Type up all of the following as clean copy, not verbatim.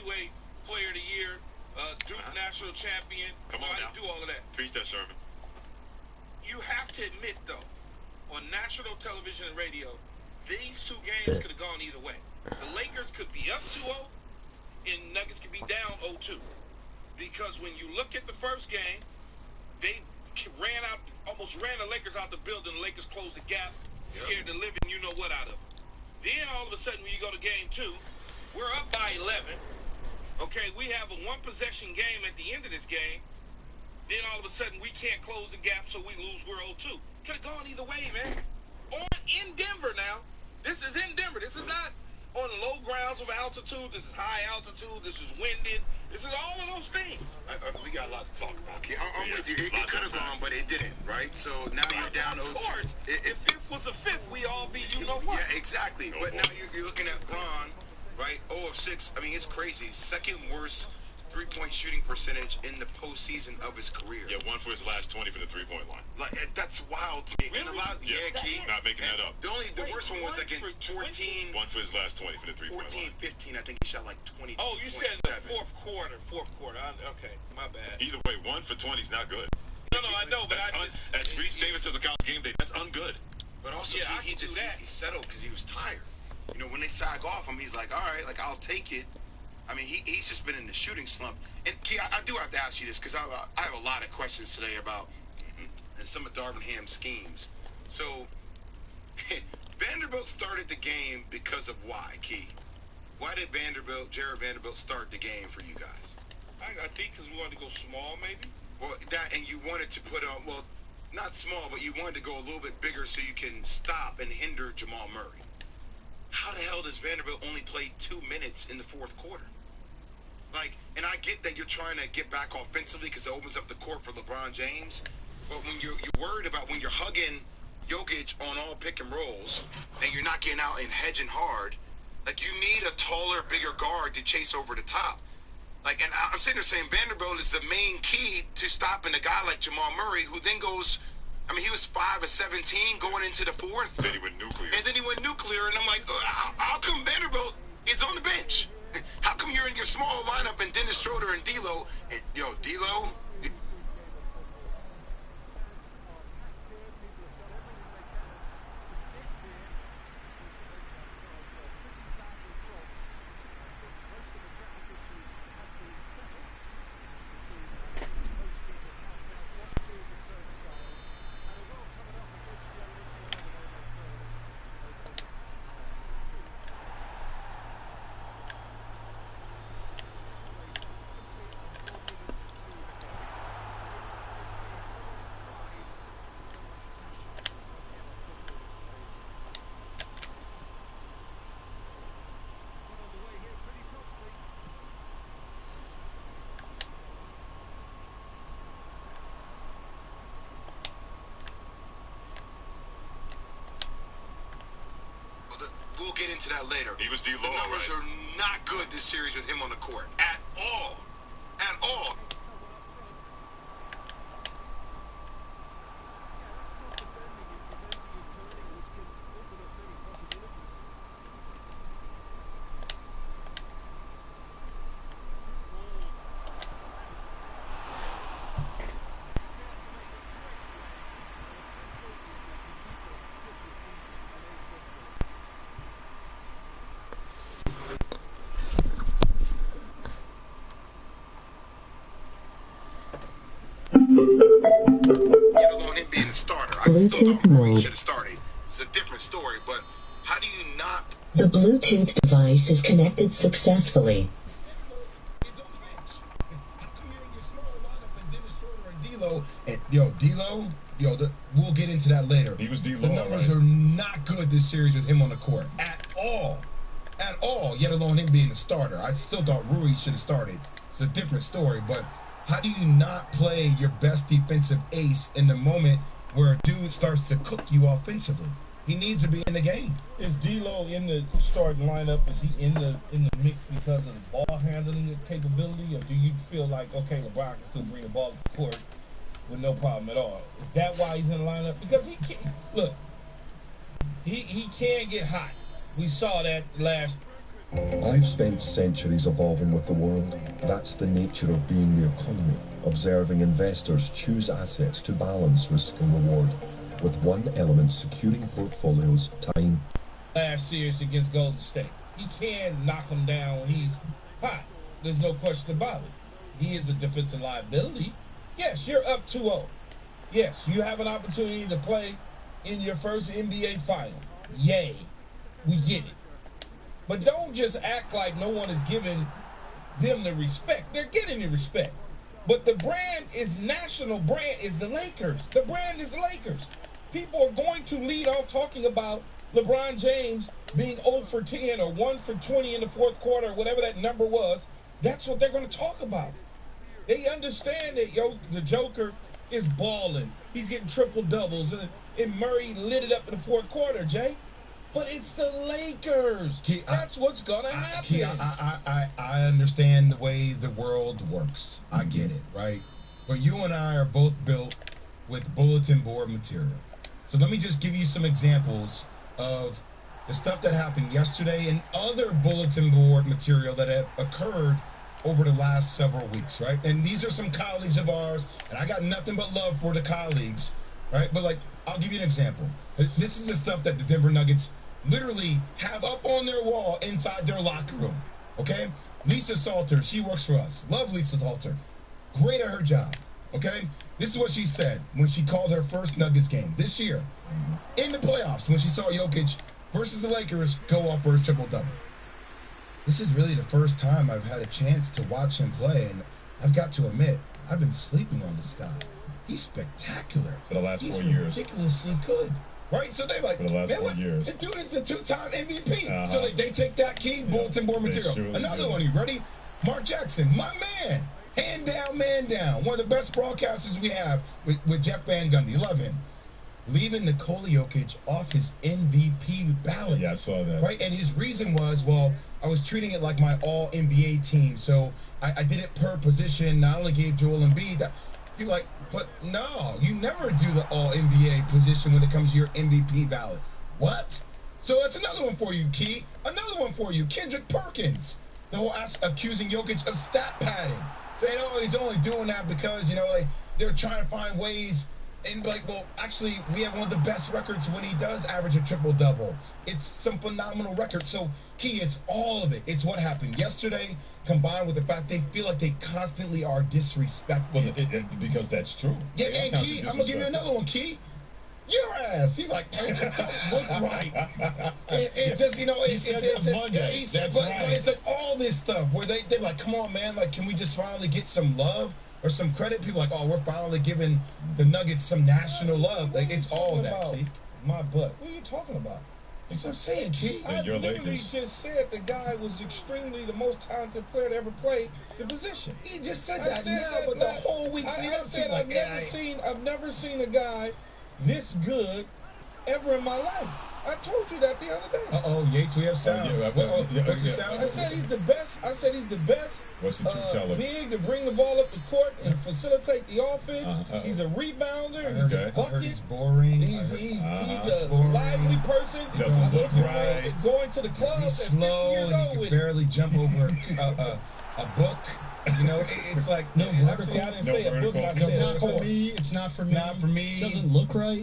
2A Player of the Year, Duke National Champion. Come on now. Do all of that. Preach that, Sherman. You have to admit, though, on national television and radio, these two games could have gone either way. The Lakers could be up 2-0, and Nuggets could be down 0-2. Because when you look at the first game, they almost ran the Lakers out the building. The Lakers closed the gap, scared the living you-know-what out of them. Then all of a sudden, when you go to game 2, we're up by 11. Okay, we have a one-possession game at the end of this game. Then all of a sudden, we can't close the gap, so we lose. We're 0-2. Could have gone either way, man. In Denver now. This is in Denver. This is not on low grounds of altitude. This is high altitude. This is winded. This is all of those things. We got a lot to talk about. Okay, I'm with you. It could have gone, but it didn't, right? So now you're down 0-2. Of course. If it was a fifth, we all be you-know-what. Yeah, exactly. But now you're looking at Bron, right? 0 of 6. I mean, it's crazy. Second worst three-point shooting percentage in the postseason of his career. Yeah, 1 for his last 20 for the three-point line. Like that's wild to me. Really? And a lot, Key. Not making that up. The worst one was against 14. 1 for his last 20 for the three-point 14, line. 15. I think he shot like 20. Oh, you said the fourth quarter. Okay, my bad. Either way, 1 for 20 is not good. No, I know, but As Reese Davis said the college game day, that's ungood. But also, Yeah, he I can do that. he settled because he was tired. You know, when they sag off him, he's like, all right, like, I'll take it. I mean, he's just been in the shooting slump. And, Key, I do have to ask you this because I have a lot of questions today about some of Darvin Ham's schemes. So, Vanderbilt started the game because of why, Key? Why did Jared Vanderbilt start the game for you guys? I think because we wanted to go small, maybe. Well, and you wanted to put on, well, not small, but you wanted to go a little bit bigger so you can stop and hinder Jamal Murray. How the hell does Vanderbilt only play 2 minutes in the fourth quarter? Like, and I get that you're trying to get back offensively because it opens up the court for LeBron James. But when you're worried about when you're hugging Jokic on all pick and rolls and you're not getting out and hedging hard, like you need a taller, bigger guard to chase over the top. Like, and I'm sitting there saying Vanderbilt is the main key to stopping a guy like Jamal Murray, who then goes, I mean, he was 5 of 17 going into the fourth. Then he went nuclear. And I'm like, how come Vanderbilt is on the bench? How come you're in your small lineup and Dennis Schroeder and D'Lo? And, D'Lo. We'll get into that later. He was D-Lo, The numbers right? are not good this series with him on the court. At all. At all. Get along him being the starter. I still thought Rory should have started. It's a different story, but how do you not? The Bluetooth device is connected successfully. It's on the bench. How come you're in your small lineup and Dennis Schroeder and D'Lo? And D'Lo, we'll get into that later. He was D-Lo, The numbers are not good this series with him on the court at all. At all, yet alone him being the starter. I still thought Rui should have started. It's a different story, but how do you not play your best defensive ace in the moment where a dude starts to cook you offensively? He needs to be in the game. Is D'Lo in the starting lineup? Is he in the mix because of the ball handling capability, or do you feel like, okay, LeBron can still bring the ball to the court with no problem at all? Is that why he's in the lineup? Because he can't, look, he can get hot. We saw that last I've spent centuries evolving with the world. That's the nature of being the economy, observing investors choose assets to balance risk and reward, with one element securing portfolios: time. Last series against Golden State. He can knock him down when he's hot. There's no question about it. He is a defensive liability. Yes, you're up 2-0. Yes, you have an opportunity to play in your first NBA final. Yay. We get it. But don't just act like no one is giving them the respect. They're getting the respect. But the brand is national brand is the Lakers. The brand is the Lakers. People are going to lead off talking about LeBron James being 0 for 10 or 1 for 20 in the fourth quarter, or whatever that number was. That's what they're going to talk about. They understand that the Joker is balling. He's getting triple doubles, and Murray lit it up in the fourth quarter, Jay. But it's the Lakers. That's what's gonna happen. I understand the way the world works. I get it, right? But you and I are both built with bulletin board material. So let me just give you some examples of the stuff that happened yesterday and other bulletin board material that have occurred over the last several weeks, right? And these are some colleagues of ours, and I got nothing but love for the colleagues, right? But like, I'll give you an example. This is the stuff that the Denver Nuggets literally have up on their wall inside their locker room, okay? Lisa Salter, she works for us. Love Lisa Salter. Great at her job, okay? This is what she said when she called her first Nuggets game this year in the playoffs when she saw Jokic versus the Lakers go off for his triple-double. This is really the first time I've had a chance to watch him play, and I've got to admit, I've been sleeping on this guy. He's spectacular. For the last 4 years. He's ridiculously good. Right? So they're like, for the last 4 years. This dude is a two-time MVP. So they take that key, bulletin board material. Another one, you ready? Mark Jackson, my man. Hand down, man down. One of the best broadcasters we have with Jeff Van Gundy. Love him. Leaving Nikola Jokic off his MVP ballot. Yeah, I saw that. Right? And his reason was, well, I was treating it like my all-NBA team. So I did it per position. I only gave Joel Embiid that. You're like, but no, you never do the all-NBA position when it comes to your MVP ballot. What? So that's another one for you, Key. Another one for you, Kendrick Perkins. The whole accusing Jokic of stat padding. Saying, oh, he's only doing that because, like, they're trying to find ways. And like, well, actually, we have one of the best records when he does average a triple-double. It's some phenomenal record. So, Key, it's all of it. It's what happened yesterday, combined with the fact they feel like they constantly are disrespected. Well, because that's true. Yeah, and Key, I'm going to give you another one, Key. Your ass. He's like, it just don't look right. It just, it's like all this stuff where they're like, come on, man, like, can we just finally get some love or some credit? People are like, oh, we're finally giving the Nuggets some national love. Like, it's all that, Key. My butt. What are you talking about? That's what I'm saying, Key. I literally just said the guy was extremely the most talented player to ever play the position. He just said that now, but the whole week's lead up to like, I've never seen a guy this good ever in my life. I told you that the other day. Uh-oh, Yates, we have sound. What's the sound? I said he's the best. What's the truth teller? Big to bring the ball up the court and facilitate the offense. He's a rebounder. He's a bucket. He's boring. He's a lively person. Doesn't look right. Going to the club. He's slow and he can barely jump over a book. It's like no vertical. I didn't say a book. I said not for me. It's not for me. Not for me. Doesn't look right.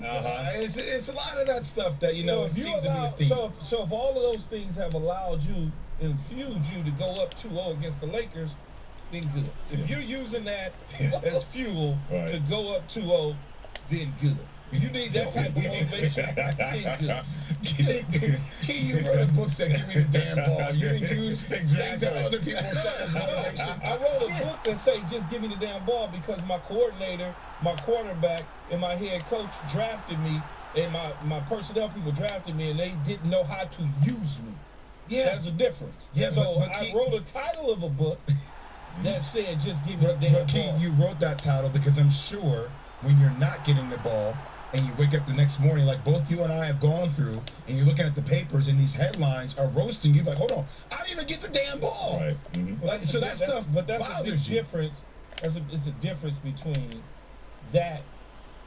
It's a lot of that stuff that seems to be a theme. So if all of those things have allowed you, infused you to go up 2-0 against the Lakers, then good. If you're using that as fuel to go up 2-0, then good. You need that type of motivation. Key, you wrote a book that give me the damn ball. You didn't use things that other people said as motivation. I wrote a book that say just give me the damn ball because my coordinator, my quarterback, and my head coach drafted me, and my personnel people drafted me, and they didn't know how to use me. Yeah, that's a difference. Yeah, so I wrote a title of a book that said just give me the damn ball. Key, you wrote that title because I'm sure when you're not getting the ball, and you wake up the next morning, like both you and I have gone through, and you're looking at the papers, and these headlines are roasting you. Like, hold on, I didn't even get the damn ball. Right. Like, so that stuff, but that's a big difference. It's a difference between that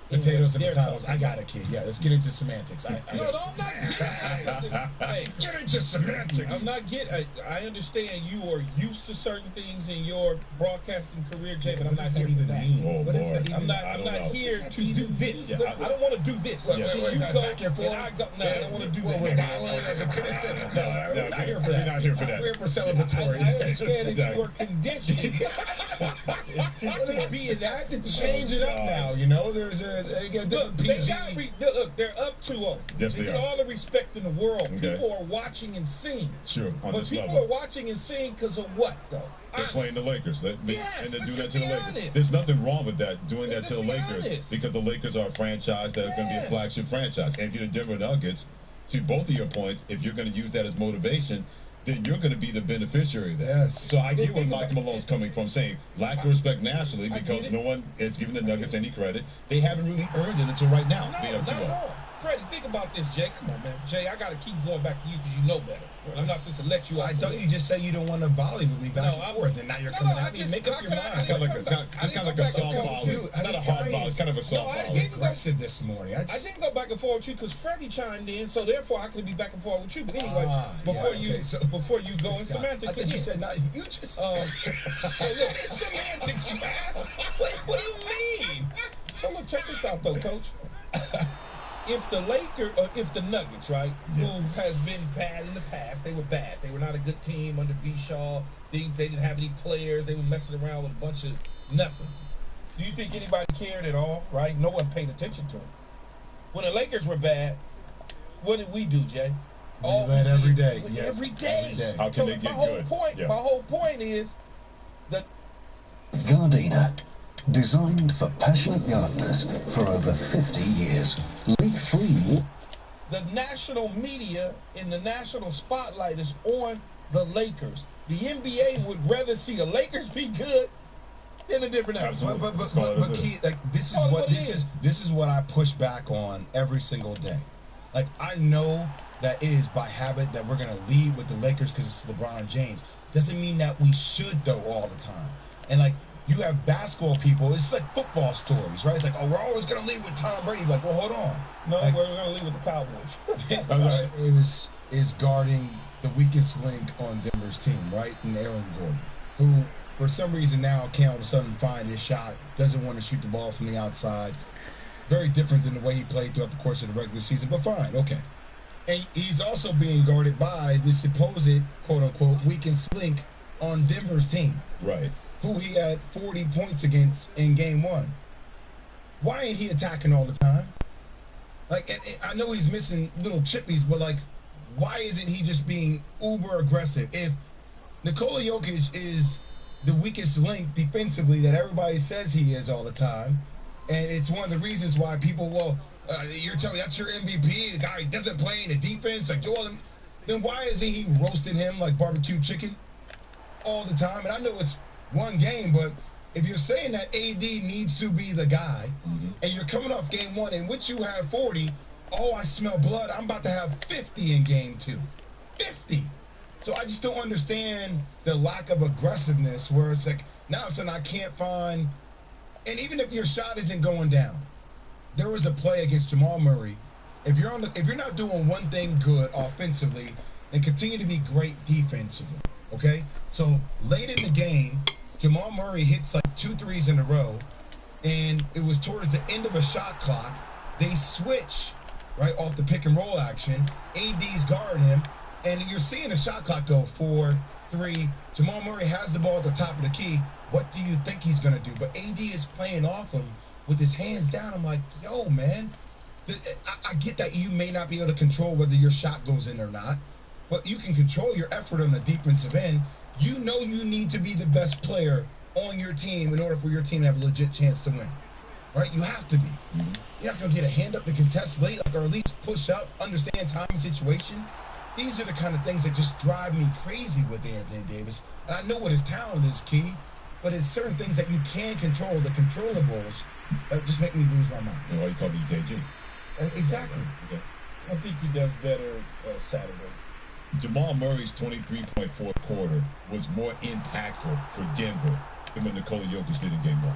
Potatoes and they're potatoes. talking I got about. it, kid. Yeah, let's get into semantics. No, I'm not getting hey, Get into semantics. I'm not getting. I understand you are used to certain things in your broadcasting career, Jay, but I'm not here for that. Oh, What is Lord. that even? I'm not here to do this. Yeah, I don't want to do this. Wait, You wait, go back and forth? I go. No, I don't want to do Well, that. we're battling at the tennis center. No, we're not here for that. We're not here for that. We're here for celebratory. I understand it's Exactly. your condition to be in that. Change it up now, you know. There's they got Look, different PG. look, they're up 2-0. Yes, They they get are. all the respect in the world. Okay. People are watching and seeing. Sure, on But this people level. are watching and seeing because of what, though? They're playing the Lakers. Yes, And they let's do that just to the be Lakers. honest. There's nothing wrong with that, doing that to the Let's be Lakers, honest. because the Lakers are a franchise that is going to be a Yes. flagship franchise. And you're the Denver Nuggets, to both of your points, if you're going to use that as motivation, then you're going to be the beneficiary of that. Yes. So I get where Think Michael about- Malone's coming from, saying lack of respect nationally I get because it. no one is giving the Nuggets any credit. They haven't really earned it until right now, being No, up not 2-0. at all. Freddie, think about this, Jay. Come on, man. Jay, I got to keep going back to you because you know better. I'm not supposed to let you off. I the thought hook. you just said you don't want to volley with me back No, and I'm- forth, and now you're No, coming I at me. just- Make up how your can I- mind. It's kind of like a, I it's didn't kind of like go a back soft and volley. forth. It's not a hard volley. It's kind of a soft I volley. didn't- Aggressive this morning. I didn't go back and forth with you because Freddie chimed in, so therefore I could be back and forth with you. But anyway, before you go in semantics I thought you again. said not. You just. Hey, look, It's semantics, you ass. What do you mean? So look, check this out though, Coach. If the Nuggets, right, who has been bad in the past, they were bad. They were not a good team under B. Shaw. They didn't have any players. They were messing around with a bunch of nothing. Do you think anybody cared at all, right? No one paid attention to them. When the Lakers were bad, what did we do, Jay? We led every day. Every Yeah, day. every day. How can So they get my whole good? point, Yeah. my whole point is that Gardena. Designed for passionate gardeners for over 50 years. Leak-free. the national media in the national spotlight is on the Lakers. The NBA would rather see the Lakers be good than the different Nuggets. Absolutely. But Keith, like this is Oh, what what it this is what I push back on every single day. Like I know that it is by habit that we're gonna lead with the Lakers because it's LeBron James. Doesn't mean that we should though all the time. And like you have basketball people, it's like football stories, right? It's like, oh, we're always gonna lead with Tom Brady. Like, well, hold on. No, Like, we're going to leave with the Cowboys. it is guarding the weakest link on Denver's team, right? And Aaron Gordon, who for some reason now can't all of a sudden find his shot, doesn't want to shoot the ball from the outside. Very different than the way he played throughout the course of the regular season, but fine, okay. And he's also being guarded by the supposed, quote-unquote, weakest link on Denver's team, Right. who he had 40 points against in game one. Why ain't he attacking all the time? Like, and I know he's missing little chippies, but like, why isn't he just being uber aggressive? If Nikola Jokic is the weakest link defensively that everybody says he is all the time, and it's one of the reasons why people, you're telling me that's your MVP, the guy doesn't play in the defense, like Joel, then why isn't he roasting him like barbecue chicken all the time? And I know it's one game, but if you're saying that AD needs to be the guy, and you're coming off game one in which you have 40, oh, I smell blood, I'm about to have 50 in game two. 50. So I just don't understand the lack of aggressiveness where it's like, now it's I can't find, and even if your shot isn't going down, there was a play against Jamal Murray. If you're not doing one thing good offensively, then continue to be great defensively. Okay? So late in the game, Jamal Murray hits like 2 threes in a row, and it was towards the end of a shot clock. They switch right off the pick and roll action. AD's guarding him, and you're seeing the shot clock go 4, 3. Jamal Murray has the ball at the top of the key. What do you think he's gonna do? But AD is playing off him with his hands down. I'm like, yo, man, I get that you may not be able to control whether your shot goes in or not, but you can control your effort on the defensive end. You know you need to be the best player on your team in order for your team to have a legit chance to win, right? You have to be. You're not going to get a hand up to contest late, or at least push up, understand time and situation. These are the kind of things that just drive me crazy with Anthony Davis. And I know what his talent is, Key, but it's certain things that you can control, the controllables, that just make me lose my mind. You know why you call me EKG? Exactly. Okay. I think he does better Saturday. Jamal Murray's 23.4 quarter was more impactful for Denver than what Nikola Jokic did in game one.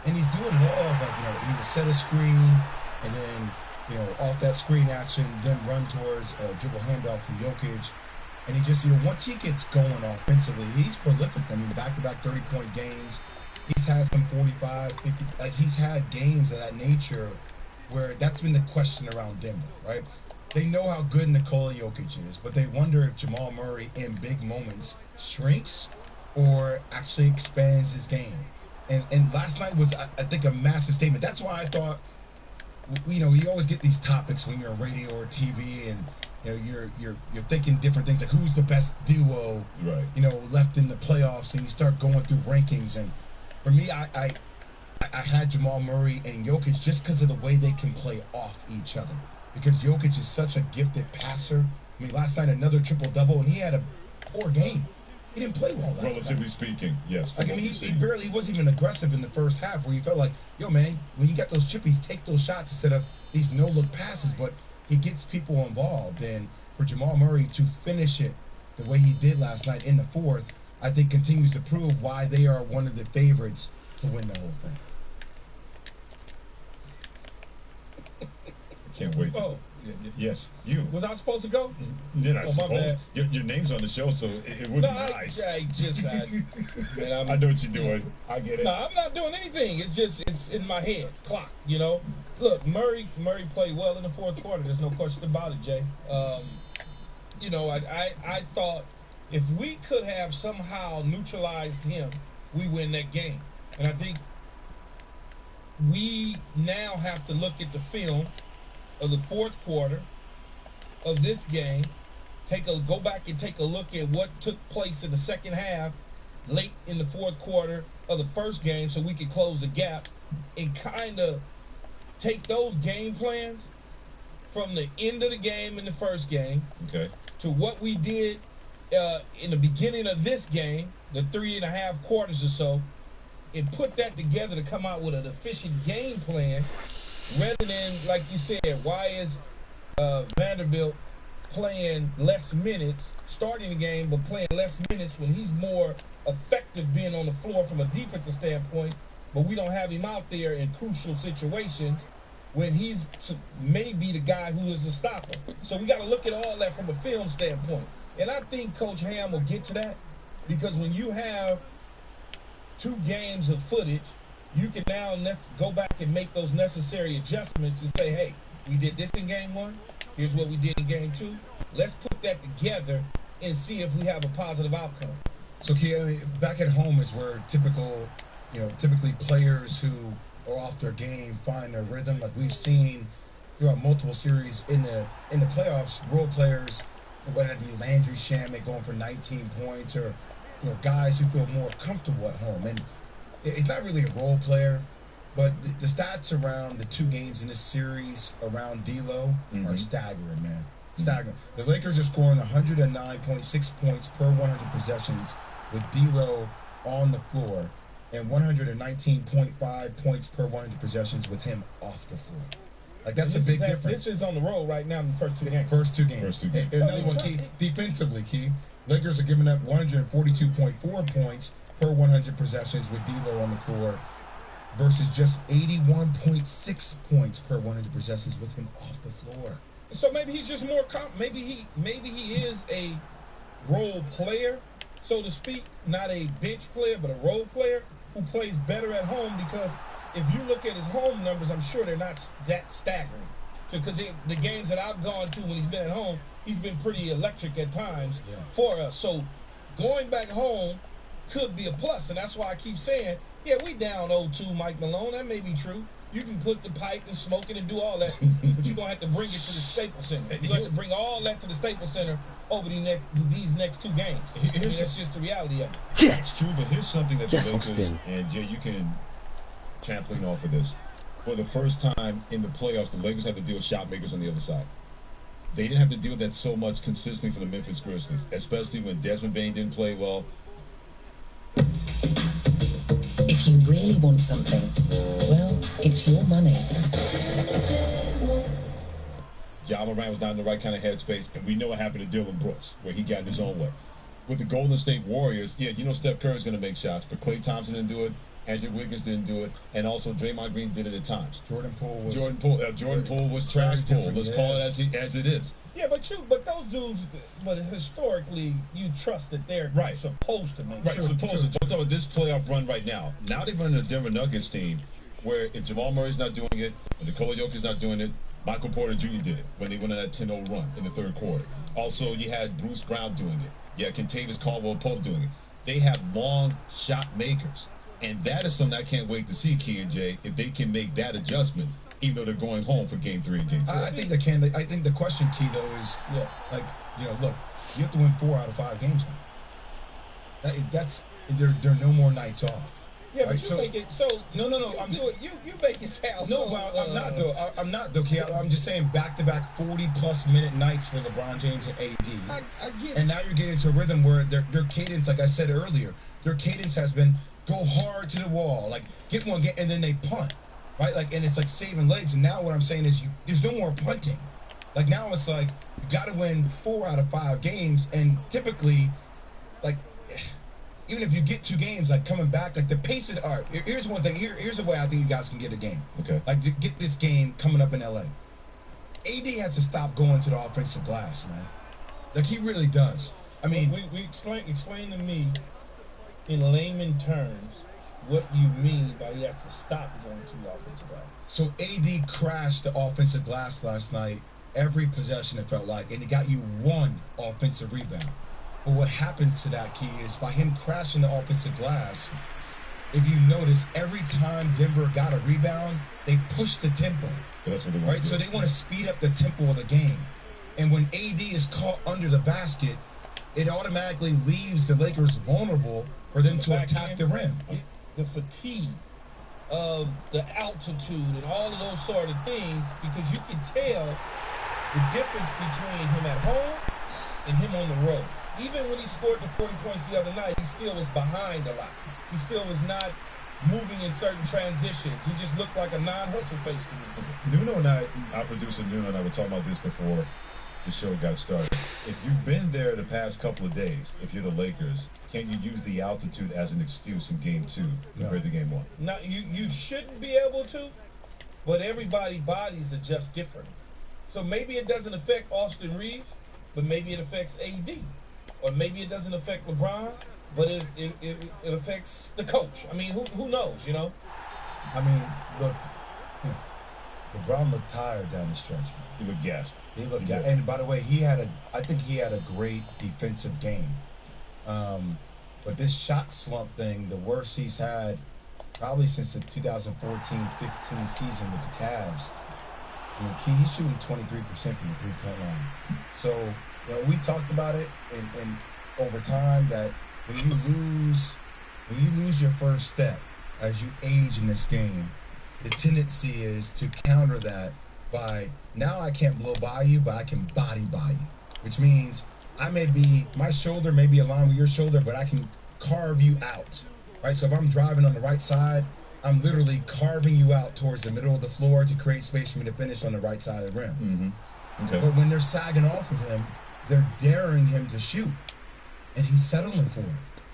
and he's doing well, but he will set a screen and then off that screen action, then run towards a dribble handoff from Jokic. And he just, once he gets going offensively, he's prolific. I mean, back-to-back 30-point games. He's had some 45, 50. Like, he's had games of that nature where that's been the question around Denver, right? They know how good Nikola Jokic is, but they wonder if Jamal Murray in big moments shrinks or actually expands his game. And last night was, I think, a massive statement. That's why I thought, you always get these topics when you're on radio or TV, and you're thinking different things, like who's the best duo, right? Left in the playoffs, and you start going through rankings. And for me, I had Jamal Murray and Jokic just because of the way they can play off each other. Because Jokic is such a gifted passer. I mean, last night another triple-double, and he had a poor game. He didn't play well last night. Relatively speaking, yes. Like, I mean, he wasn't even aggressive in the first half, where you felt like, yo, man, when you got those chippies, take those shots instead of these no-look passes. But he gets people involved. And for Jamal Murray to finish it the way he did last night in the fourth, I think continues to prove why they are one of the favorites to win the whole thing. Can't wait. Oh, yes, you. Was I supposed to go? Then I my suppose bad. your name's on the show, so it would be nice. Man, I know what you're doing. I get it. No, I'm not doing anything. It's in my head. Clock, Look, Murray played well in the fourth quarter. There's no question about it, Jay. I thought if we could have somehow neutralized him, we win that game. And I think we now have to look at the film of the fourth quarter of this game, go back and take a look at what took place in the second half, late in the fourth quarter of the first game, so we could close the gap, and kind of take those game plans from the end of the game in the first game to what we did in the beginning of this game, the 3.5 quarters or so, and put that together to come out with an efficient game plan. Rather than, like you said, why is Vanderbilt playing less minutes, starting the game, but playing less minutes when he's more effective being on the floor from a defensive standpoint, but we don't have him out there in crucial situations when he's maybe the guy who is a stopper. So we got to look at all that from a film standpoint. And I think Coach Ham will get to that, because when you have 2 games of footage, you can now go back and make those necessary adjustments and say, hey, we did this in game 1. Here's what we did in game 2. Let's put that together and see if we have a positive outcome. So, Kia, back at home is where typically players who are off their game find their rhythm. Like we've seen throughout multiple series in the playoffs, role players, whether it be Landry Shamet going for 19 points, or guys who feel more comfortable at home. And it's not really a role player, but the stats around the 2 games in this series around D'Lo are staggering, man. Staggering. The Lakers are scoring 109.6 points per 100 possessions with D'Lo on the floor, and 119.5 points per 100 possessions with him off the floor. Like, that's a big difference. This is on the road right now in the first 2 games. First two games. And another one, Key, defensively, Key. Lakers are giving up 142.4 points per 100 possessions with D'Lo on the floor versus just 81.6 points per 100 possessions with him off the floor. So maybe he's just more maybe he is a role player, so to speak, not a bench player, but a role player who plays better at home, because if you look at his home numbers, I'm sure they're not that staggering. Because the games that I've gone to when he's been at home, he's been pretty electric at times for us. So going back home could be a plus, and that's why I keep saying, yeah, we down 0-2, Mike Malone. That may be true. You can put the pipe and smoke it and do all that, but you're going to have to bring it to the Staples Center. You're going to have to bring all that to the Staples Center over these next 2 games. That's just the reality of it. That's true, but here's something that's Yes, Lakers, Austin. and Jay, you can trampoline off of this. For the first time in the playoffs, the Lakers had to deal with shot makers on the other side. They didn't have to deal with that so much consistently for the Memphis Grizzlies, especially when Desmond Bain didn't play well. If you really want something, well, it's your money. Ja Morant was not in the right kind of headspace, and we know what happened to Dylan Brooks, where he got in his own way. with the Golden State Warriors, yeah, you know Steph Curry's going to make shots, but Klay Thompson didn't do it. Andrew Wiggins didn't do it, and also Draymond Green did it at times. Jordan Poole was trash Poole. Let's call it as it is. Yeah, but those dudes, but historically, you trust that they're supposed to make. Right, supposed to. I'm talking about this playoff run right now. Now they're running a Denver Nuggets team where if Jamal Murray's not doing it, or Nikola Jokic's not doing it, Michael Porter Jr. did it when they went on that 10-0 run in the third quarter. Also, you had Bruce Brown doing it. Yeah, Kentavious Caldwell-Pope doing it. They have long shot makers. And that is something I can't wait to see, Key and Jay, if they can make that adjustment, even though they're going home for Game 3 and Game 4. I think they can. I think the question, Key, though, is, look, you have to win 4 out of 5 games now. There are no more nights off. Yeah, but you make it so. No. You make it sound. No, I'm not though. I'm not though. Key. I'm just saying back-to-back 40+ minute nights for LeBron James and AD. I get it. And now you're getting into a rhythm where their cadence, like I said earlier, their cadence has been go hard to the wall, like get one, and then they punt, right? Like, and it's like saving legs. And now what I'm saying is, there's no more punting. Like now it's like you got to win 4 out of 5 games, and typically, like, even if you get 2 games, like coming back, like the pace of art. Here's one thing. Here's a way I think you guys can get a game. Okay. Like to get this game coming up in LA. AD has to stop going to the offensive glass, man. Like he really does. I mean, explain to me in layman terms what you mean by he has to stop going to the offensive glass. So AD crashed the offensive glass last night. Every possession, it felt like, and he got you 1 offensive rebound. But what happens to that, Key, is by him crashing the offensive glass, if you notice, every time Denver got a rebound, they pushed the tempo. That's what they want, right? So they want to speed up the tempo of the game. And when AD is caught under the basket, it automatically leaves the Lakers vulnerable for them to attack the rim. The fatigue of the altitude and all of those sort of things, because you can tell the difference between him at home and him on the road. Even when he scored the 40 points the other night, he still was behind a lot. He still was not moving in certain transitions. He just looked like a non-hustle face to me. Nuno and our producer Nuno and I were talking about this before the show got started. If you've been there the past couple of days, if you're the Lakers, can you use the altitude as an excuse in Game 2 compared to Game 1? No, you shouldn't be able to, but everybody's bodies adjust differently. So maybe it doesn't affect Austin Reeves, but maybe it affects AD. Or maybe it doesn't affect LeBron, but it affects the coach. I mean, who knows, you know? I mean, look, LeBron looked tired down the stretch, man. He looked gassed. He looked gassed. And by the way, I think he had a great defensive game. But this shot slump thing, the worst he's had probably since the 2014-15 season with the Cavs. I mean, he's shooting 23% from the three-point line. So, we talked about it and over time that when you lose your first step as you age in this game, the tendency is to counter that by, now I can't blow by you, but I can body by you, which means my shoulder may be aligned with your shoulder, but I can carve you out, right? So if I'm driving on the right side, I'm literally carving you out towards the middle of the floor to create space for me to finish on the right side of the rim. Mm-hmm. Okay. But when they're sagging off of him, they're daring him to shoot, and he's settling for it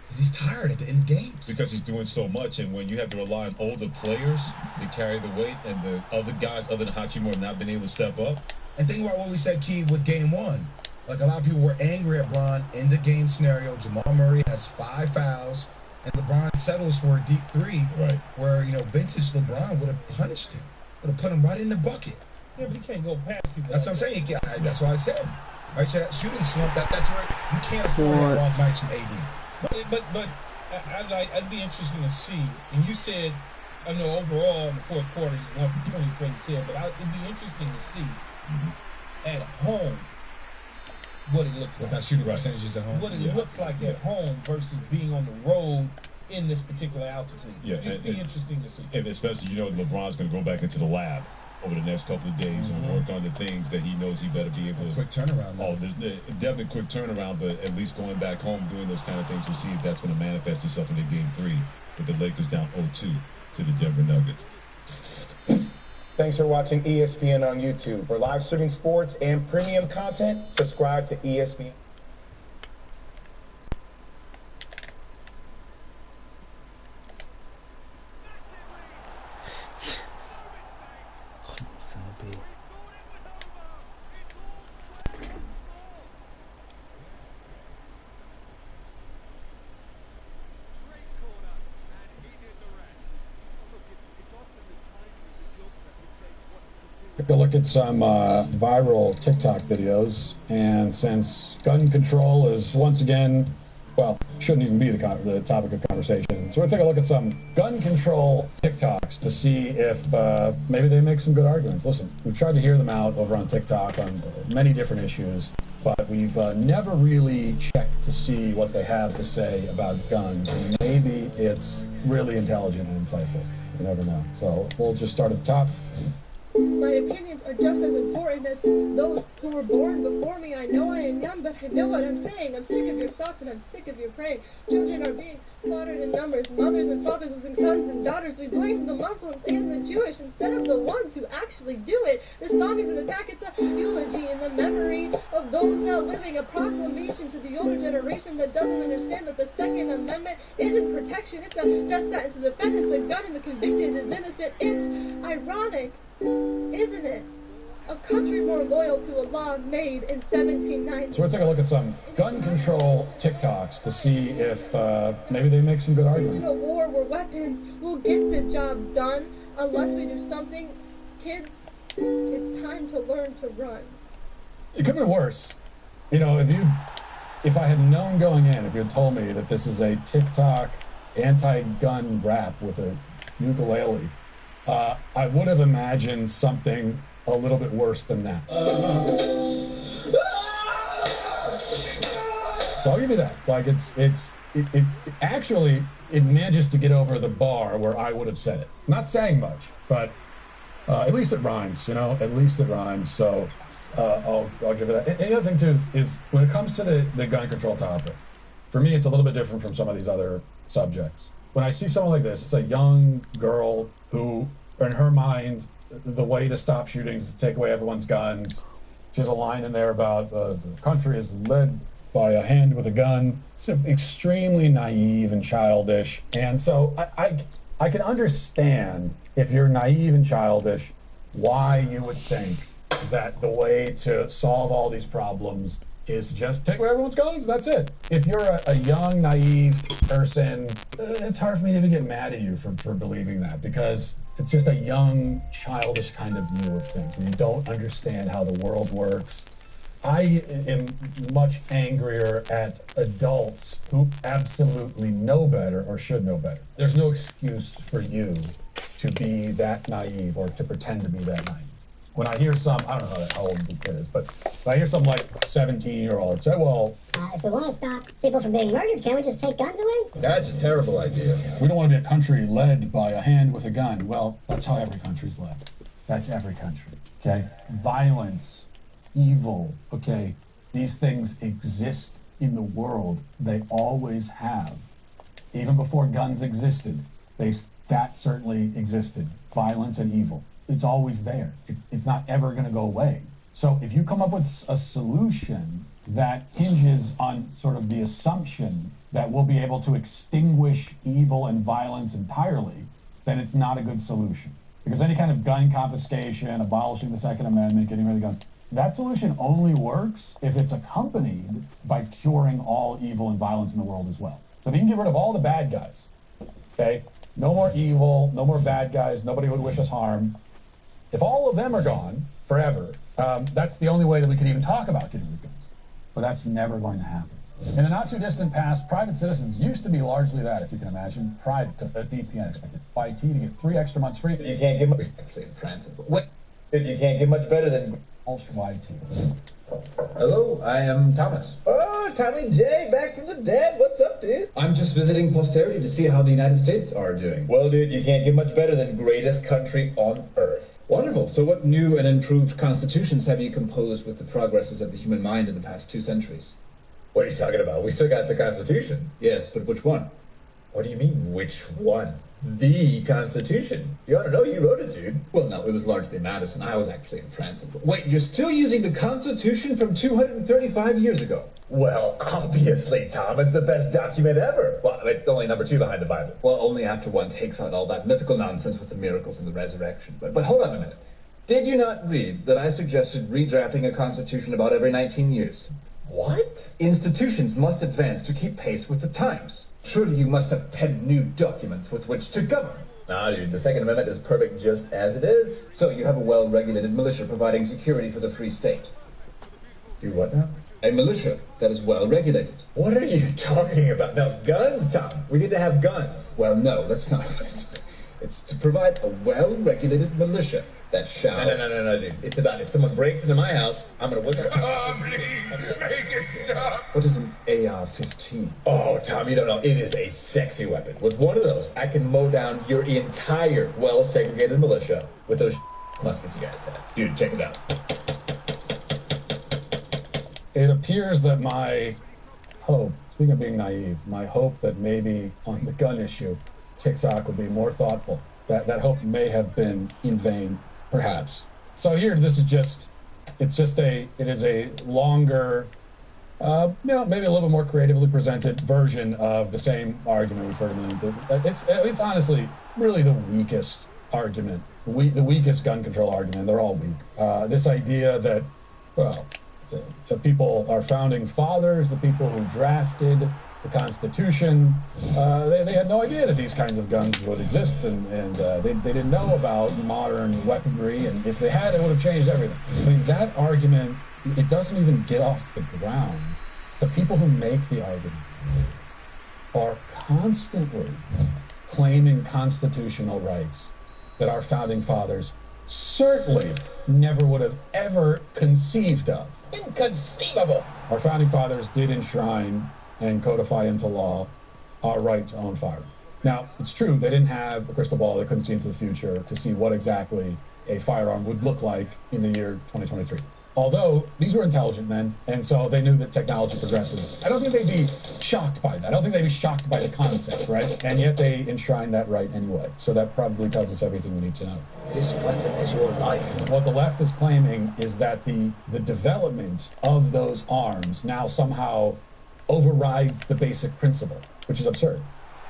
because he's tired at the end of games. Because he's doing so much, and when you have to rely on older players to carry the weight, and the other guys other than Hachimura have not been able to step up. And think about what we said, Key, with Game 1. Like, a lot of people were angry at LeBron in the game scenario. Jamal Murray has 5 fouls, and LeBron settles for a deep 3, right? Where, vintage LeBron would have punished him, would have put him right in the bucket. Yeah, but he can't go past people. That's what I'm saying. That's what I said. I said that shooting slump. That's right. You can't afford to have off nights from AD. But I'd be interested to see. And you said, I know overall in the fourth quarter he's 1 for 20 for what he said, but it'd be interesting to see at home what it looks like. That shooting percentages at home. What it looks like at home versus being on the road in this particular altitude. Yeah, it'd be interesting to see. And especially, LeBron's going to go back into the lab over the next couple of days and work on the things that he knows he better be able to. Quick turnaround. Oh, there's definitely a quick turnaround, but at least going back home doing those kind of things, we'll see if that's going to manifest itself in the Game 3 with the Lakers down 0-2 to the Denver Nuggets. Thanks for watching ESPN on YouTube. For live streaming sports and premium content, subscribe to ESPN. Took a look at some viral TikTok videos, and since gun control is once again, well, shouldn't even be the topic of conversation, so we'll take a look at some gun control TikToks to see if maybe they make some good arguments. Listen, we've tried to hear them out over on TikTok on many different issues, but we've never really checked to see what they have to say about guns, and maybe it's really intelligent and insightful. You never know. So we'll just start at the top. My opinions are just as important as those who were born before me. I know I am young, but I know what I'm saying. I'm sick of your thoughts and I'm sick of your praying. Children are being slaughtered in numbers. Mothers and fathers losing sons and daughters. We blame the Muslims and the Jewish instead of the ones who actually do it. This song is an attack. It's a eulogy in the memory of those now living. A proclamation to the older generation that doesn't understand that the Second Amendment isn't protection. It's a death sentence. The defendant's a gun and the convicted is innocent. It's ironic, isn't it? A country more loyal to a law made in 1790. So we'll take a look at some gun control TikToks to see if maybe they make some good arguments. In a war where weapons will get the job done unless we do something. Kids, it's time to learn to run. It could be worse. You know, if I had known going in, if you had told me that this is a TikTok anti-gun rap with a ukulele, I would have imagined something a little bit worse than that. So I'll give you that. Like it actually manages to get over the bar where I would have said it. Not saying much, but at least it rhymes. You know, at least it rhymes. So I'll give it that. And the other thing too is when it comes to the gun control topic, for me it's a little bit different from some of these other subjects. When I see someone like this, it's a young girl who, in her mind, the way to stop shootings is to take away everyone's guns. She has a line in there about the country is led by a hand with a gun. It's extremely naive and childish. And so I can understand, if you're naive and childish, why you would think that the way to solve all these problems is just take away everyone's guns, that's it. If you're a young, naive person, it's hard for me to even get mad at you for believing that, because it's just a young, childish kind of view of things. And you don't understand how the world works. I am much angrier at adults who absolutely know better or should know better. There's no excuse for you to be that naive or to pretend to be that naive. When I hear some, I don't know how old the kid is, but when I hear some like 17-year-old say, well, if we want to stop people from being murdered, can't we just take guns away? That's a terrible idea. We don't want to be a country led by a hand with a gun. Well, that's how every country's led. That's every country, okay? Violence, evil, okay? These things exist in the world. They always have. Even before guns existed, that certainly existed. Violence and evil. It's always there. It's not ever going to go away. So if you come up with a solution that hinges on sort of the assumption that we'll be able to extinguish evil and violence entirely, then it's not a good solution. Because any kind of gun confiscation, abolishing the Second Amendment, getting rid of guns, that solution only works if it's accompanied by curing all evil and violence in the world as well. So if you can get rid of all the bad guys, okay? No more evil, no more bad guys, nobody who would wish us harm. If all of them are gone forever, that's the only way that we could even talk about getting rid of guns. But that's never going to happen. In the not too distant past, private citizens used to be largely that, if you can imagine, private VPN expected YT to get 3 extra months free. You can't get much, actually in France. What? You can't get much better than Ultra YT. Hello, I am Thomas. Oh, Tommy J, back from the dead. What's up, dude? I'm just visiting posterity to see how the United States are doing. Well, dude, you can't get much better than greatest country on earth. Wonderful. So what new and improved constitutions have you composed with the progresses of the human mind in the past 2 centuries? What are you talking about? We still got the Constitution. Yes, but which one? What do you mean, which one? The Constitution. You ought to know you wrote it, dude. Well, no, it was largely Madison. I was actually in France. Wait, you're still using the Constitution from 235 years ago? Well, obviously, Tom, it's the best document ever. Well, I mean, only number 2 behind the Bible. Well, only after one takes out all that mythical nonsense with the miracles and the resurrection. But hold on a minute. Did you not read that I suggested redrafting a constitution about every 19 years? What? Institutions must advance to keep pace with the times. Surely you must have penned new documents with which to govern. Nah, dude, the Second Amendment is perfect just as it is. So you have a well-regulated militia providing security for the free state. You what now? A militia that is well-regulated. What are you talking about? No, guns, Tom. We get to have guns. Well, no, that's not what it's to provide a well-regulated militia that shall... No, dude. It's about if someone breaks into my house, I'm gonna whip it. What is an AR-15? Oh, Tom, you don't know. It is a sexy weapon. With one of those, I can mow down your entire well-segregated militia with those muskets you guys have. Dude, check it out. It appears that my hope, speaking of being naive, my hope that maybe on the gun issue, TikTok would be more thoughtful. That hope may have been in vain, perhaps. So here, it is a longer, maybe a little bit more creatively presented version of the same argument we've heard a million times. It's honestly really the weakest argument, the weakest gun control argument. They're all weak. This idea that, well, the people, our founding fathers, the people who drafted the Constitution, they had no idea that these kinds of guns would exist, and they didn't know about modern weaponry, and if they had, it would have changed everything. I mean, that argument, it doesn't even get off the ground. The people who make the argument are constantly claiming constitutional rights that our founding fathers certainly never would have ever conceived of. Inconceivable! Our founding fathers did enshrine and codify into law our right to own firearms. Now, it's true, they didn't have a crystal ball, they couldn't see into the future to see what exactly a firearm would look like in the year 2023. Although, these were intelligent men, and so they knew that technology progresses. I don't think they'd be shocked by that. I don't think they'd be shocked by the concept, right? And yet they enshrined that right anyway. So that probably tells us everything we need to know. This weapon is your life. What the left is claiming is that the development of those arms now somehow overrides the basic principle, which is absurd.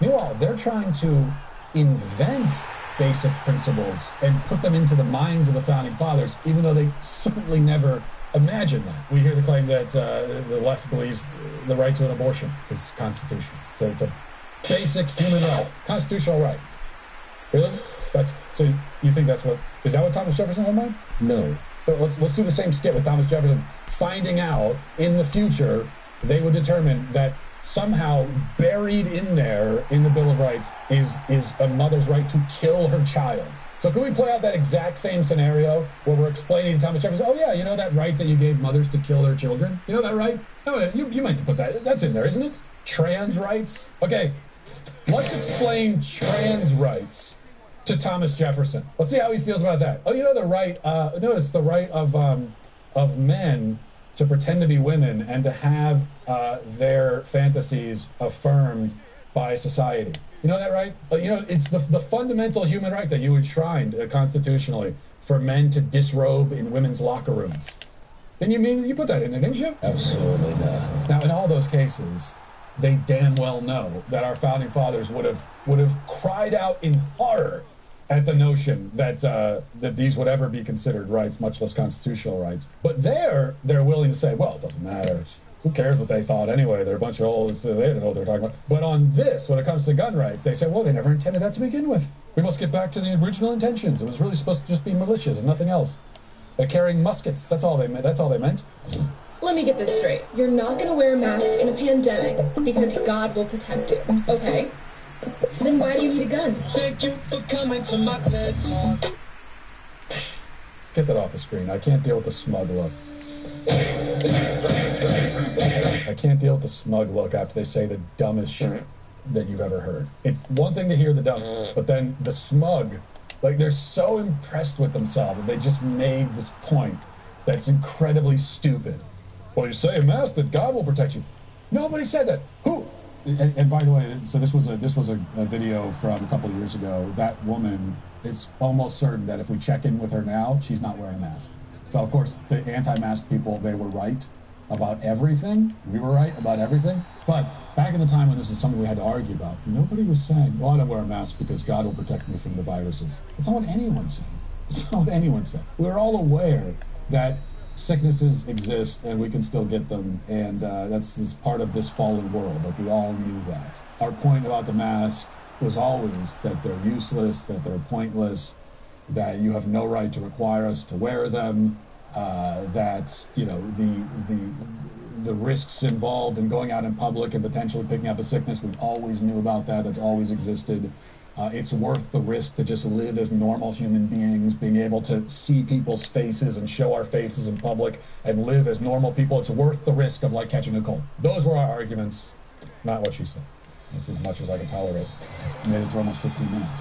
Meanwhile, they're trying to invent basic principles and put them into the minds of the founding fathers, even though they certainly never imagined that. We hear the claim that the left believes the right to an abortion is constitutional. So it's a basic human right, constitutional right. Really? So you think is that what Thomas Jefferson had in mind? No. But let's do the same skit with Thomas Jefferson, finding out in the future they would determine that somehow buried in there in the Bill of Rights is a mother's right to kill her child. So can we play out that exact same scenario where we're explaining to Thomas Jefferson, oh yeah, you know that right that you gave mothers to kill their children? You know that right? No, you meant to put that's in there, isn't it? Trans rights? Okay, let's explain trans rights to Thomas Jefferson. Let's see how he feels about that. Oh, you know the right, it's the right of men to pretend to be women and to have their fantasies affirmed by society. You know that right? It's the fundamental human right that you enshrined constitutionally for men to disrobe in women's locker rooms. Didn't you mean you put that in there, didn't you? Absolutely not. Now, in all those cases, they damn well know that our founding fathers would have cried out in horror at the notion that these would ever be considered rights, much less constitutional rights. But they're willing to say, well, it doesn't matter. Who cares what they thought anyway? They're a bunch of old, so they don't know what they're talking about. But on this, when it comes to gun rights, they say, well, they never intended that to begin with. We must get back to the original intentions. It was really supposed to just be militias and nothing else. They're carrying muskets. That's all they meant. Let me get this straight. You're not going to wear a mask in a pandemic because God will protect you, okay? Then why do you need a gun? Thank you for coming to my TED Talk. Get that off the screen. I can't deal with the smug look. I can't deal with the smug look after they say the dumbest shit that you've ever heard. It's one thing to hear the dumb, but then the smug, like they're so impressed with themselves that they just made this point that's incredibly stupid. Well, you say a mask that God will protect you. Nobody said that. Who? And by the way, so this was a video from a couple of years ago. That woman, it's almost certain that if we check in with her now, she's not wearing a mask. So of course, the anti-mask people, they were right about everything. We were right about everything. But back in the time when this is something we had to argue about, nobody was saying, well, I don't wear a mask because God will protect me from the viruses. That's not what anyone said. It's not what anyone said. We're all aware that sicknesses exist and we can still get them, and that's part of this fallen world. Like, we all knew that. Our point about the mask, was always that they're useless, that they're pointless, that you have no right to require us to wear them, that, you know, the risks involved in going out in public and potentially picking up a sickness, we always knew about that. That's always existed. It's worth the risk to just live as normal human beings, being able to see people's faces and show our faces in public and live as normal people. It's worth the risk of, like, catching a cold. Those were our arguments, not what she said. It's as much as I can tolerate. I made it through almost 15 minutes.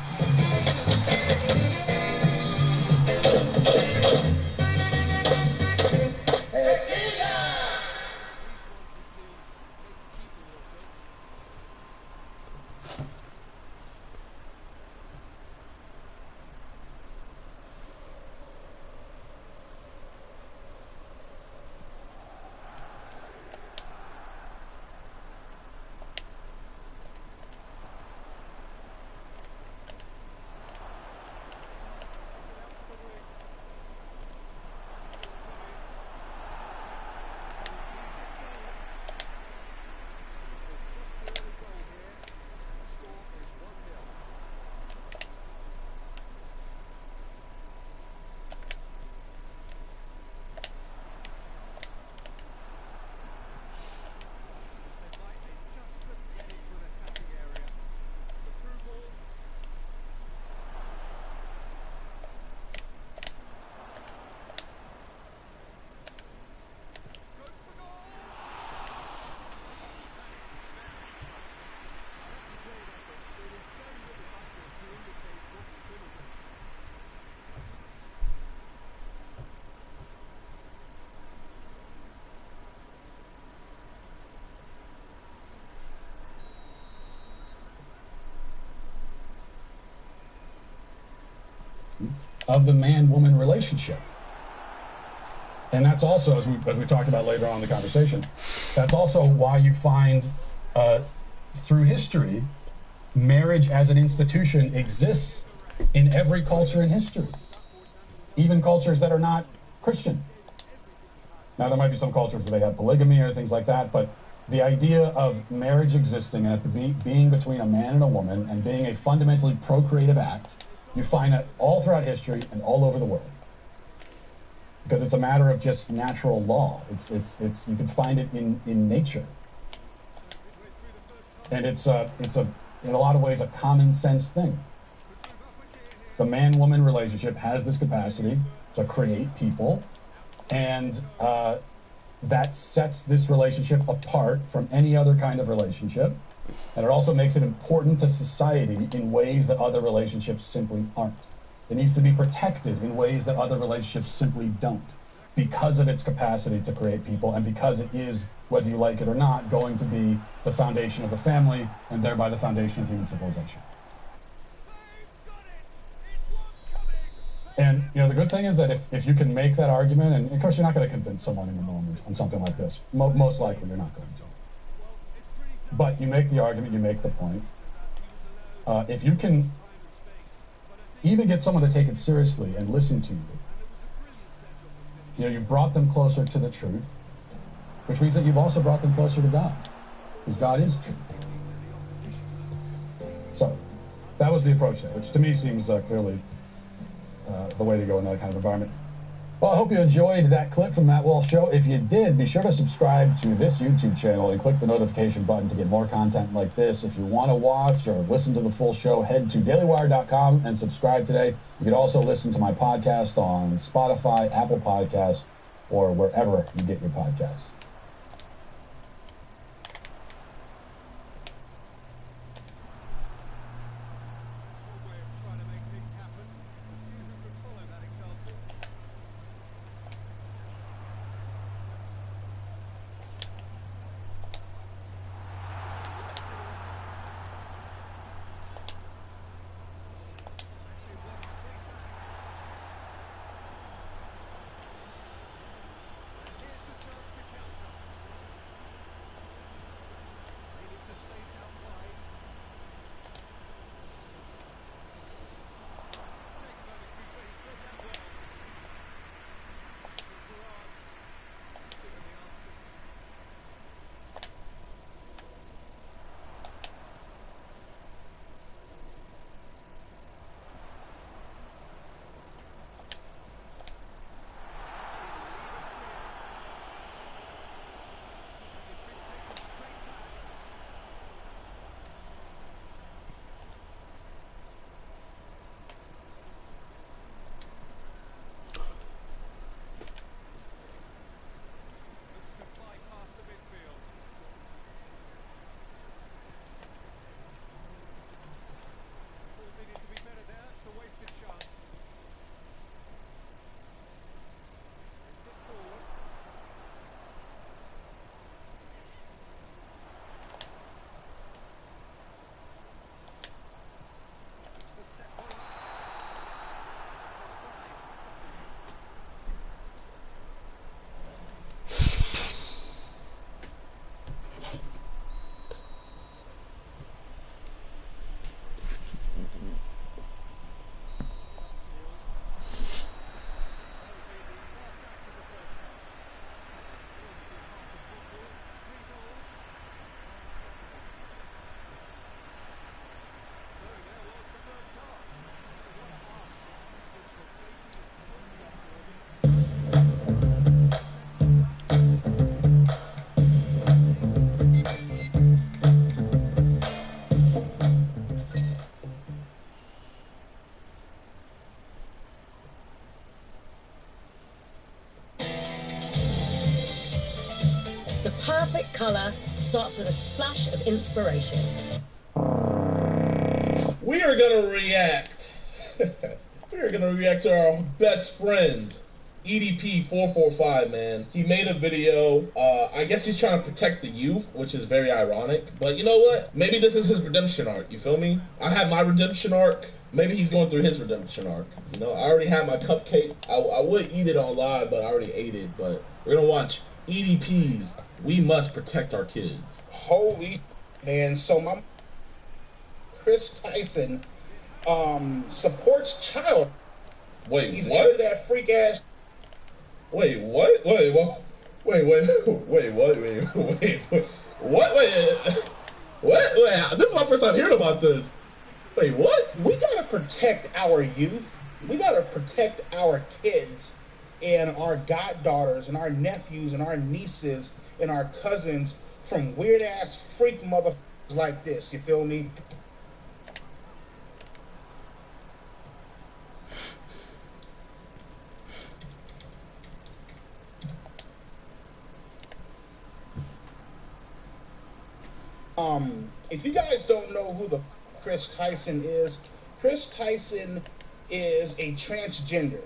Of the man-woman relationship. And that's also, as we talked about later on in the conversation, that's also why you find through history, marriage as an institution exists in every culture in history, even cultures that are not Christian. Now, there might be some cultures where they have polygamy or things like that, but the idea of marriage existing and it being between a man and a woman and being a fundamentally procreative act, you find that all throughout history and all over the world. Because it's a matter of just natural law. It's you can find it in nature. And it's in a lot of ways a common sense thing. The man-woman relationship has this capacity to create people, and that sets this relationship apart from any other kind of relationship. And it also makes it important to society in ways that other relationships simply aren't. It needs to be protected in ways that other relationships simply don't, because of its capacity to create people, and because it is, whether you like it or not, going to be the foundation of the family, and thereby the foundation of human civilization. And, you know, the good thing is that if you can make that argument, and of course you're not going to convince someone in the moment on something like this. Most likely you're not going to. But you make the argument, you make the point. If you can even get someone to take it seriously and listen to you, you know, you've brought them closer to the truth, which means that you've also brought them closer to God, because God is truth. So that was the approach there, which to me seems clearly the way to go in that kind of environment. Well, I hope you enjoyed that clip from Matt Walsh Show. If you did, be sure to subscribe to this YouTube channel and click the notification button to get more content like this. If you want to watch or listen to the full show, head to dailywire.com and subscribe today. You can also listen to my podcast on Spotify, Apple Podcasts, or wherever you get your podcasts. bright colour starts with a splash of inspiration. We are gonna react. We are gonna react to our best friend, EDP445, man. He made a video. I guess he's trying to protect the youth, which is very ironic. But you know what? Maybe this is his redemption arc. You feel me? I have my redemption arc. Maybe he's going through his redemption arc. You know, I already had my cupcake. I would eat it on live, but I already ate it. But we're gonna watch EDP's We Must Protect Our Kids. Holy man. So my Chris Tyson supports child. Wait, He's what? into that freak ass. Wait, what? Wait, what? Wait, what? Wait, this is my first time hearing about this. Wait, what? We gotta protect our youth. We gotta protect our kids and our goddaughters and our nephews and our nieces and our cousins from weird ass freak motherfuckers like this. You feel me? If you guys don't know who the Chris Tyson is a transgender.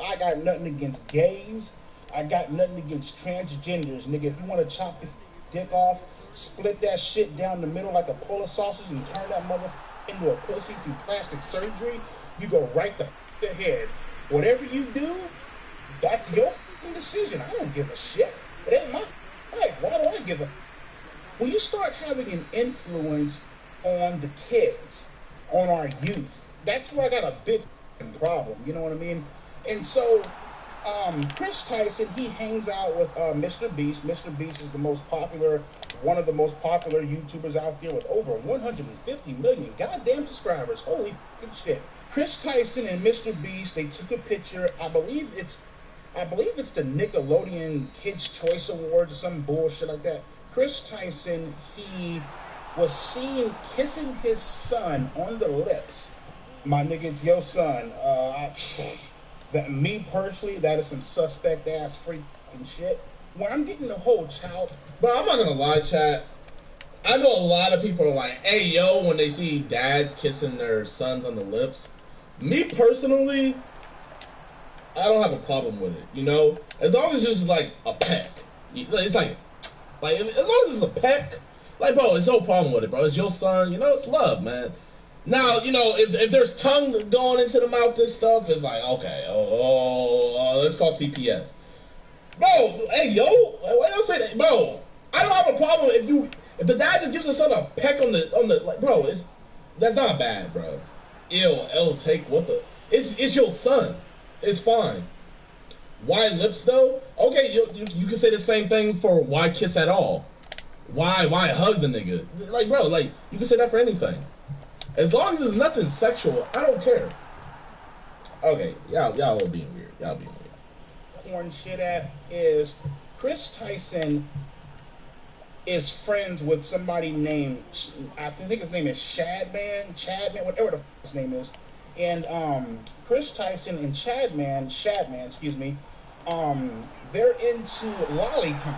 I got nothing against gays. I got nothing against transgenders, nigga. If you want to chop your dick off, split that shit down the middle like a pull of sausage and turn that motherfucker into a pussy through plastic surgery, you go right the ahead. Whatever you do, that's your decision. I don't give a shit. It ain't my life. Why do I give a... When you start having an influence on the kids, on our youth, that's where I got a big problem, you know what I mean? And so, Chris Tyson, he hangs out with Mr. Beast. Mr. Beast is one of the most popular YouTubers out there with over 150 million goddamn subscribers. Holy shit. Chris Tyson and Mr. Beast, they took a picture, I believe it's the Nickelodeon Kids' Choice Awards or some bullshit like that. Chris Tyson, he was seen kissing his son on the lips. My nigga, it's your son. Me personally, that is some suspect ass freaking shit. When I'm getting the whole child, but I'm not gonna lie, chat. I know a lot of people are like, "Hey, yo," when they see dads kissing their sons on the lips. Me personally, I don't have a problem with it. You know, as long as it's just like a peck. It's like as long as it's a peck, like, bro, there's no problem with it, bro. It's your son, you know, it's love, man. Now, you know, if there's tongue going into the mouth and stuff, it's like, okay, let's call CPS. Bro, hey, yo, why y'all say that? Bro, I don't have a problem if the dad just gives his son a peck on the like, bro, that's not bad, bro. It'll take what the, it's your son. It's fine. Why lips though? Okay, you can say the same thing for why kiss at all. Why hug the nigga? Like, bro, like, you can say that for anything. As long as it's nothing sexual, I don't care. Okay, y'all are being weird. Y'all being weird. Porn shit at is Chris Tyson is friends with somebody named, I think his name is Chadman, whatever the f his name is. And Chris Tyson and Shadman, excuse me, they're into Lolicon.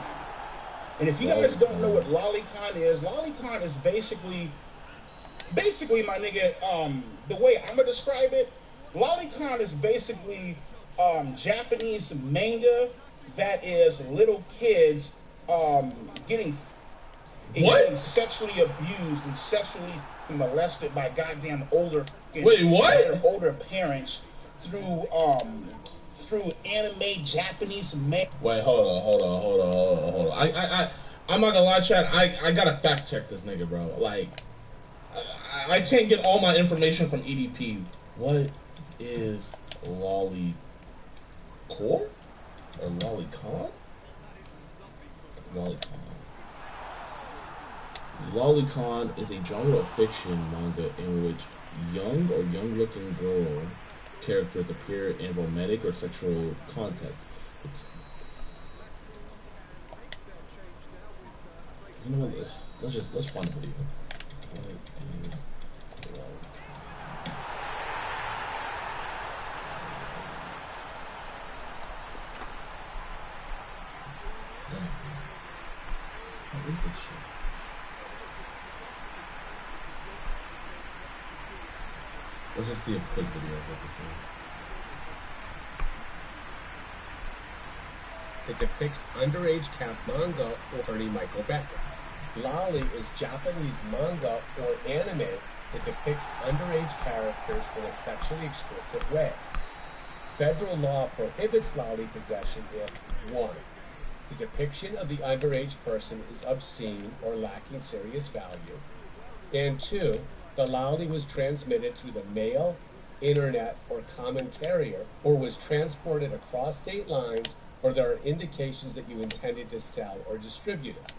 And if you guys don't know what Lolicon is basically my nigga, the way I'm gonna describe it, Lolicon is basically Japanese manga that is little kids getting sexually abused and sexually molested by goddamn older parents through anime Japanese manga. Wait, hold on. I'm not gonna lie, Chad. I gotta fact check this nigga, bro. Like, I can't get all my information from EDP. What is Lollycore or Lolicon? Lolicon is a genre of fiction manga in which young or young-looking girl characters appear in romantic or sexual context. You know what? Let's find a video. Let's just see a quick video of what this is. It depicts underage cat manga or attorney Michael Becker. Lolly is Japanese manga or anime that depicts underage characters in a sexually explicit way. Federal law prohibits lolly possession if 1. The depiction of the underage person is obscene or lacking serious value, and 2. The lolly was transmitted through the mail, internet, or common carrier, or was transported across state lines, or there are indications that you intended to sell or distribute it.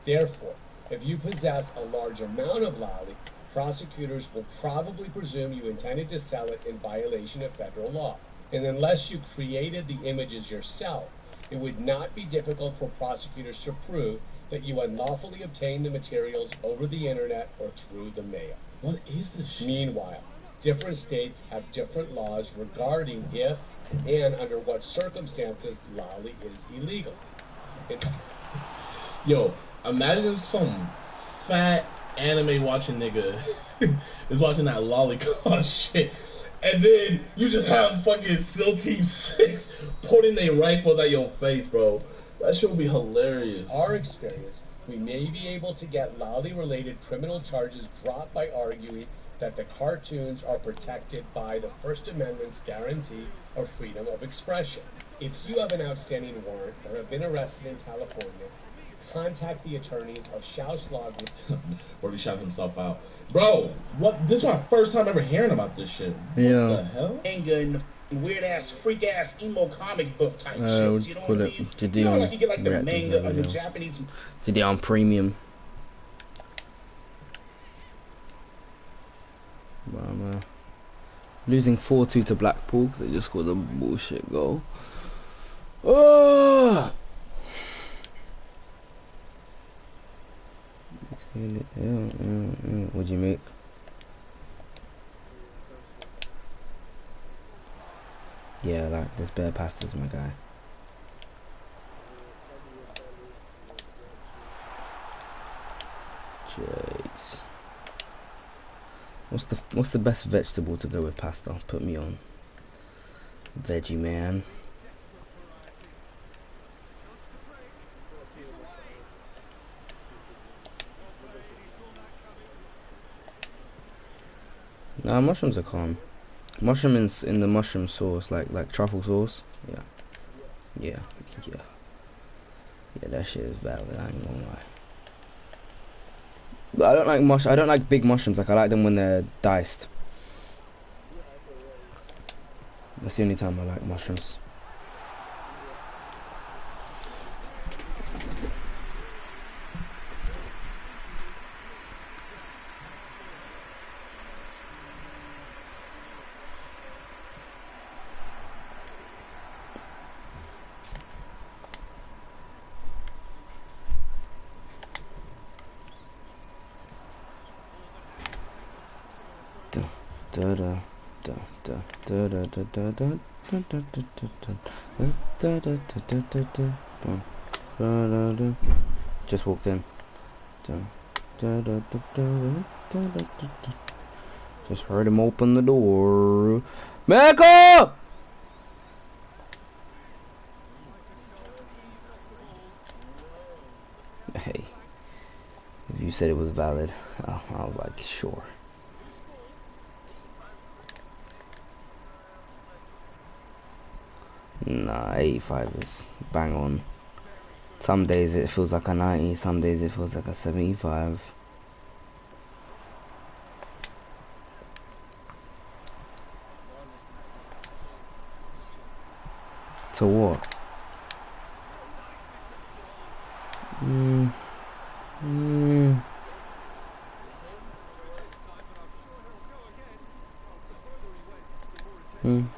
Therefore, if you possess a large amount of lolly, prosecutors will probably presume you intended to sell it in violation of federal law. And unless you created the images yourself, it would not be difficult for prosecutors to prove that you unlawfully obtained the materials over the internet or through the mail. What is this shit? Meanwhile, different states have different laws regarding if and under what circumstances lolly is illegal. Yo, imagine some fat anime watching nigga is watching that lollipop shit, and then you just have fucking SEAL Team 6 pointing their rifles at your face, bro. That shit would be hilarious. Our experience, we may be able to get lolly-related criminal charges dropped by arguing that the cartoons are protected by the First Amendment's guarantee of freedom of expression. If you have an outstanding warrant or have been arrested in California, contact the attorneys of Schaus Law Group. Where he shot himself out. Bro, what? This is my first time ever hearing about this shit. What the hell? Manga and the weird ass, freak ass emo comic book type shit. You know what I mean? You know, like you get like the manga of the Japanese. Did it on premium. But I'm losing 4-2 to Blackpool because they just scored a bullshit goal. Oh! What'd you make? Yeah, like there's bare pastas, my guy. Jeez. What's the best vegetable to go with pasta? Put me on. Veggie man. Nah, mushrooms are calm. Mushroom in the mushroom sauce, like truffle sauce. Yeah, that shit is valid. I ain't gonna lie. But I don't like big mushrooms. Like I like them when they're diced. That's the only time I like mushrooms. Just walked in. Just heard him open the door. Mecca! Hey, if you said it was valid, I was like, sure. Nah, 85 is bang on. Some days it feels like a 90, some days it feels like a 75. To what?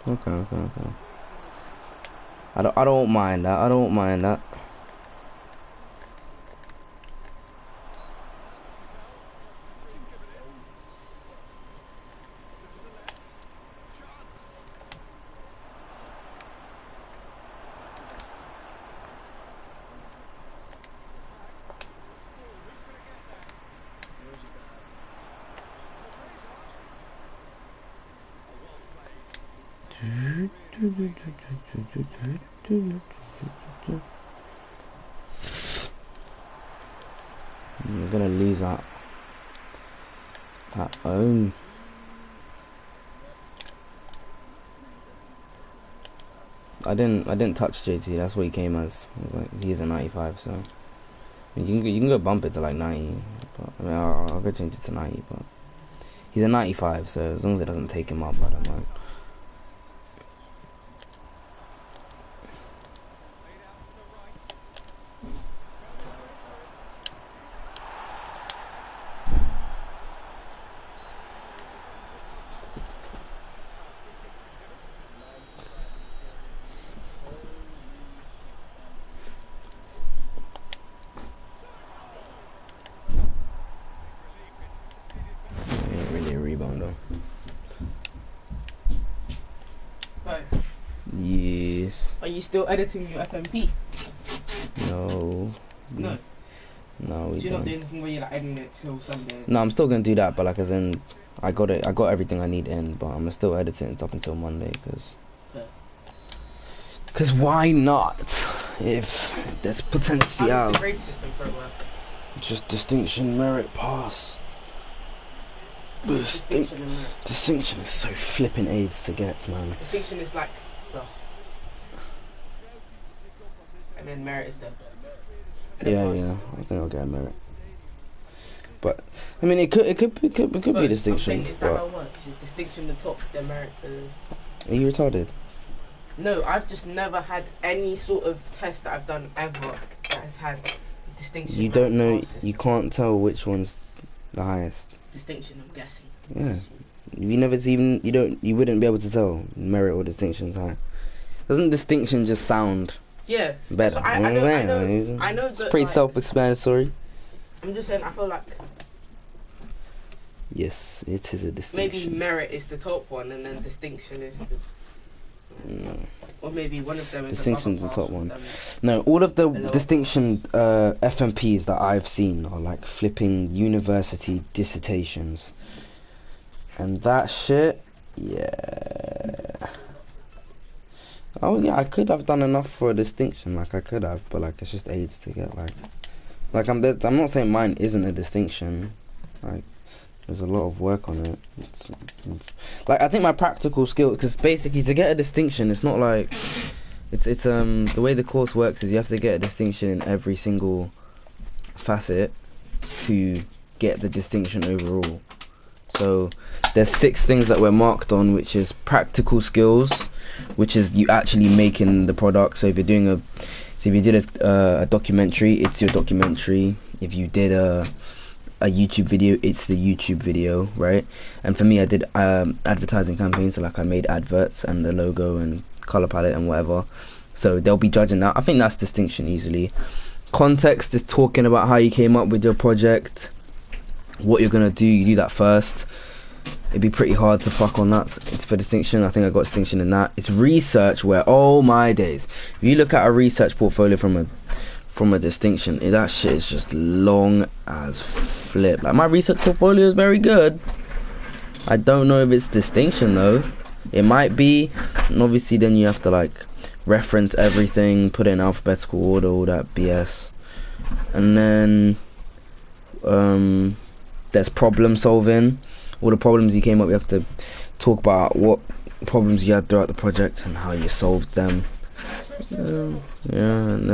Okay. I don't mind that. I don't mind that. I'm gonna lose that at home. I didn't touch JT. That's what he came as. I was like, he's a 95, so you can go bump it to like 90. But I mean, I'll go change it to 90. But he's a 95, so as long as it doesn't take him up, I don't mind. Are you still editing your FMP? No. No. No, we So you're don't. not doing anything where you're like editing it till Sunday? No, I'm still gonna do that, but like as in, I got everything I need in, but I'm gonna still edit it up until Monday, cause why not? If there's potential. How does the grade system for it work? Just distinction, merit, pass. Distinction is so flipping AIDS to get, man. Distinction is like the, and then merit is the. Yeah, I think I'll get a merit. But I mean, it could be distinction. Is that how it works? Is distinction the top, then merit the? Are you retarded? No, I've just never had any sort of test that I've done ever that has had distinction. You don't know. You can't tell which one's the highest. Distinction, I'm guessing. Yeah, you never even you wouldn't be able to tell merit or distinction's high. Doesn't distinction just sound? Yeah. Better. So I know it's that, pretty like, self-explanatory. I'm just saying. I feel like yes, it is a distinction. maybe merit is the top one, and then distinction is the. No. Or maybe one of them is distinction's the top one. No, all of the distinction FMPs that I've seen are like flipping university dissertations, and that shit, yeah. Oh yeah, I could have done enough for a distinction, like I could have, but like it's just AIDS to get like I'm not saying mine isn't a distinction, like. There's a lot of work on it. It's, like I think my practical skill, because basically to get a distinction, it's not like it's the way the course works is you have to get a distinction in every single facet to get the distinction overall. So there's 6 things that we're marked on, which is practical skills, which is you actually making the product. So if you did a documentary, it's your documentary. If you did a YouTube video, it's the YouTube video, right? And for me, I did advertising campaigns, so like I made adverts and the logo and color palette and whatever, so they'll be judging that. I think that's distinction easily. Context is talking about how you came up with your project, what you're gonna do. You do that first. It'd be pretty hard to fuck on that. It's for distinction. I think I got distinction in that. It's research, where oh my days, if you look at a research portfolio from a distinction, that shit is just long as flip. Like my research portfolio is very good. I don't know if it's distinction though. It might be, and obviously then you have to like reference everything, put it in alphabetical order, all that BS. And then there's problem solving. All the problems you came up, you have to talk about what problems you had throughout the project and how you solved them. Yeah, and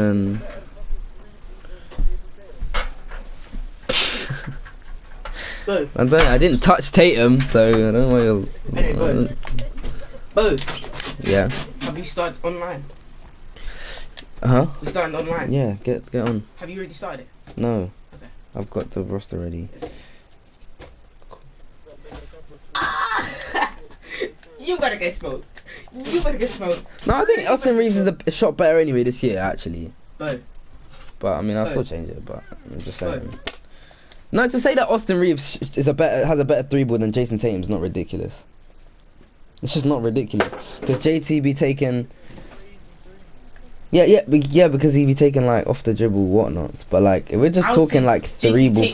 then I didn't touch Tatum, so I don't know why you're. Anyway, Bo. Yeah. Have you started online? Huh? We started online. Yeah, get on. Have you already started? No. Okay. I've got the roster ready. You better get smoked. You better get smoked. No, I think Austin Reeves is a shot better anyway this year, actually. Bo. But I mean, I'll still change it. But I'm just saying. No, to say that Austin Reeves has a better 3-ball than Jason Tatum is not ridiculous. It's just not ridiculous, because JT be taking. Yeah, because he be taking like off the dribble whatnots. But like, if we're just talking like 3-ball for